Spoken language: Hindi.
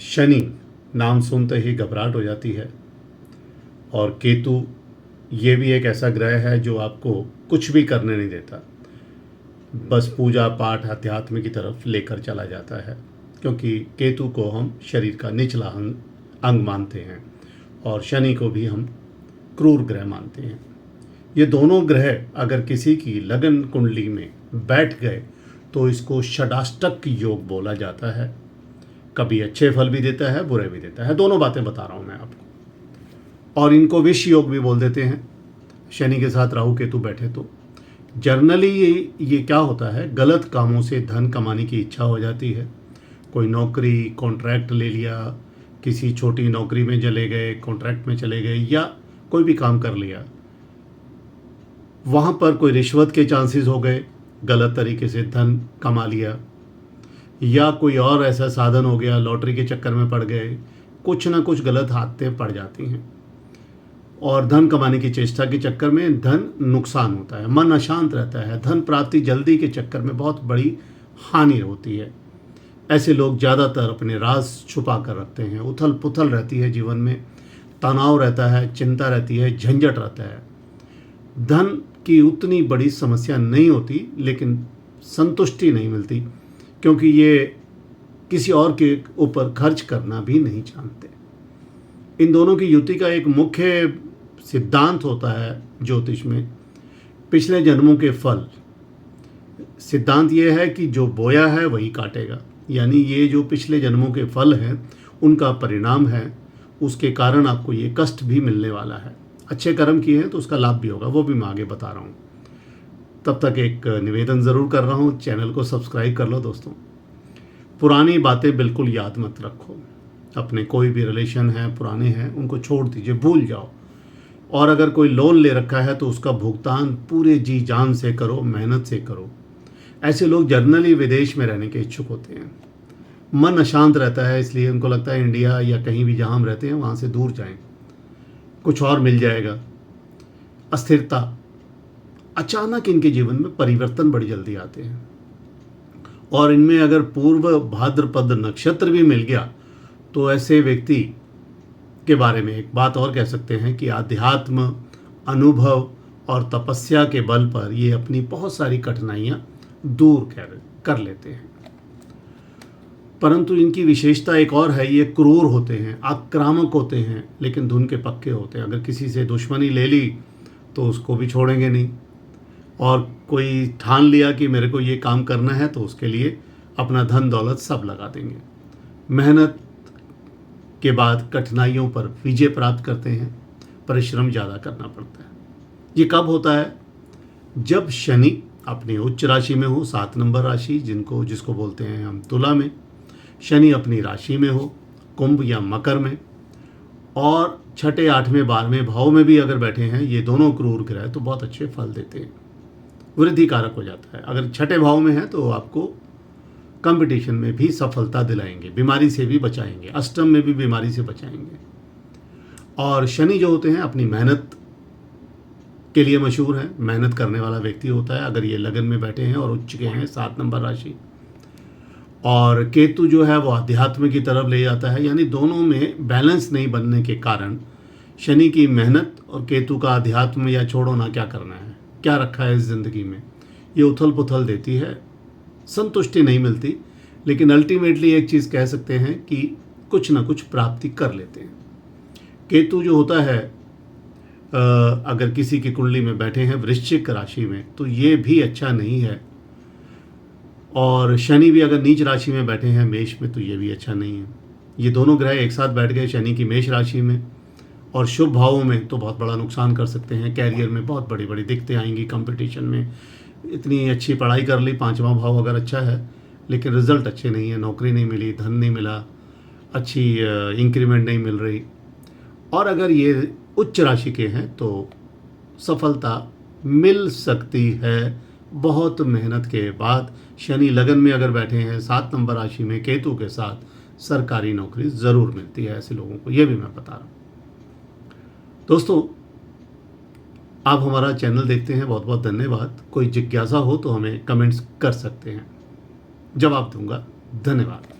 शनि नाम सुनते ही घबराहट हो जाती है। और केतु ये भी एक ऐसा ग्रह है जो आपको कुछ भी करने नहीं देता, बस पूजा पाठ अध्यात्म की तरफ लेकर चला जाता है, क्योंकि केतु को हम शरीर का निचला अंग मानते हैं और शनि को भी हम क्रूर ग्रह मानते हैं। ये दोनों ग्रह अगर किसी की लगन कुंडली में बैठ गए तो इसको षडाष्टक योग बोला जाता है। कभी अच्छे फल भी देता है, बुरे भी देता है, दोनों बातें बता रहा हूँ मैं आपको। और इनको विष योग भी बोल देते हैं। शनि के साथ राहु केतु बैठे तो जर्नली ये क्या होता है, गलत कामों से धन कमाने की इच्छा हो जाती है। कोई नौकरी कॉन्ट्रैक्ट ले लिया, किसी छोटी नौकरी में चले गए, कॉन्ट्रैक्ट में चले गए, या कोई भी काम कर लिया, वहाँ पर कोई रिश्वत के चांसेस हो गए, गलत तरीके से धन कमा लिया, या कोई और ऐसा साधन हो गया, लॉटरी के चक्कर में पड़ गए, कुछ ना कुछ गलत आदतें पड़ जाती हैं और धन कमाने की चेष्टा के चक्कर में धन नुकसान होता है, मन अशांत रहता है, धन प्राप्ति जल्दी के चक्कर में बहुत बड़ी हानि होती है। ऐसे लोग ज़्यादातर अपने राज छुपा कर रखते हैं, उथल पुथल रहती है जीवन में, तनाव रहता है, चिंता रहती है, झंझट रहता है। धन की उतनी बड़ी समस्या नहीं होती, लेकिन संतुष्टि नहीं मिलती, क्योंकि ये किसी और के ऊपर खर्च करना भी नहीं जानते। इन दोनों की युति का एक मुख्य सिद्धांत होता है ज्योतिष में, पिछले जन्मों के फल। सिद्धांत ये है कि जो बोया है वही काटेगा, यानी ये जो पिछले जन्मों के फल हैं उनका परिणाम है, उसके कारण आपको ये कष्ट भी मिलने वाला है। अच्छे कर्म किए हैं तो उसका लाभ भी होगा, वो भी मैं आगे बता रहा हूँ। तब तक एक निवेदन ज़रूर कर रहा हूँ, चैनल को सब्सक्राइब कर लो दोस्तों। पुरानी बातें बिल्कुल याद मत रखो, अपने कोई भी रिलेशन हैं पुराने हैं उनको छोड़ दीजिए, भूल जाओ। और अगर कोई लोन ले रखा है तो उसका भुगतान पूरे जी जान से करो, मेहनत से करो। ऐसे लोग जर्नली विदेश में रहने के इच्छुक होते हैं। मन अशांत रहता है, इसलिए उनको लगता है इंडिया या कहीं भी जहाँ हम रहते हैं वहाँ से दूर जाएं, कुछ और मिल जाएगा। अस्थिरता, अचानक इनके जीवन में परिवर्तन बड़ी जल्दी आते हैं। और इनमें अगर पूर्व भाद्रपद नक्षत्र भी मिल गया तो ऐसे व्यक्ति के बारे में एक बात और कह सकते हैं कि आध्यात्म, अनुभव और तपस्या के बल पर ये अपनी बहुत सारी कठिनाइयाँ दूर कर लेते हैं। परंतु इनकी विशेषता एक और है, ये क्रूर होते हैं, आक्रामक होते हैं, लेकिन धुन के पक्के होते हैं। अगर किसी से दुश्मनी ले ली तो उसको भी छोड़ेंगे नहीं, और कोई ठान लिया कि मेरे को ये काम करना है तो उसके लिए अपना धन दौलत सब लगा देंगे। मेहनत के बाद कठिनाइयों पर विजय प्राप्त करते हैं, परिश्रम ज़्यादा करना पड़ता है। ये कब होता है? जब शनि अपनी उच्च राशि में हो, 7 नंबर राशि जिसको बोलते हैं हम तुला में, शनि अपनी राशि में हो, कुंभ या मकर में, और छठे, 8वें, 12वें भाव में भी अगर बैठे हैं ये दोनों क्रूर ग्रह तो बहुत अच्छे फल देते हैं, वृद्धि कारक हो जाता है। अगर छठे भाव में है तो आपको कंपटीशन में भी सफलता दिलाएंगे, बीमारी से भी बचाएंगे, अष्टम में भी बीमारी से बचाएंगे। और शनि जो होते हैं अपनी मेहनत के लिए मशहूर है, मेहनत करने वाला व्यक्ति होता है अगर ये लगन में बैठे हैं और उच्च के हैं, 7 नंबर राशि। और केतु जो है वो अध्यात्म की तरफ ले जाता है, यानी दोनों में बैलेंस नहीं बनने के कारण शनि की मेहनत और केतु का अध्यात्म या छोड़ो ना क्या करना है, क्या रखा है इस ज़िंदगी में, ये उथल पुथल देती है, संतुष्टि नहीं मिलती। लेकिन अल्टीमेटली एक चीज़ कह सकते हैं कि कुछ ना कुछ प्राप्ति कर लेते हैं। केतु जो होता है अगर किसी की कुंडली में बैठे हैं वृश्चिक राशि में तो ये भी अच्छा नहीं है, और शनि भी अगर नीच राशि में बैठे हैं मेष में तो ये भी अच्छा नहीं है। ये दोनों ग्रह एक साथ बैठ गए शनि की मेष राशि में और शुभ भावों में तो बहुत बड़ा नुकसान कर सकते हैं। कैरियर में बहुत बड़ी बड़ी दिक्कतें आएंगी, कंपटीशन में इतनी अच्छी पढ़ाई कर ली, 5वां भाव अगर अच्छा है लेकिन रिजल्ट अच्छे नहीं है, नौकरी नहीं मिली, धन नहीं मिला, अच्छी इंक्रीमेंट नहीं मिल रही। और अगर ये उच्च राशि के हैं तो सफलता मिल सकती है बहुत मेहनत के बाद। शनि लगन में अगर बैठे हैं 7 नंबर राशि में केतु के साथ, सरकारी नौकरी ज़रूर मिलती है ऐसे लोगों को, ये भी मैं बता रहा हूँ। दोस्तों आप हमारा चैनल देखते हैं, बहुत बहुत धन्यवाद। कोई जिज्ञासा हो तो हमें कमेंट्स कर सकते हैं, जवाब दूंगा। धन्यवाद।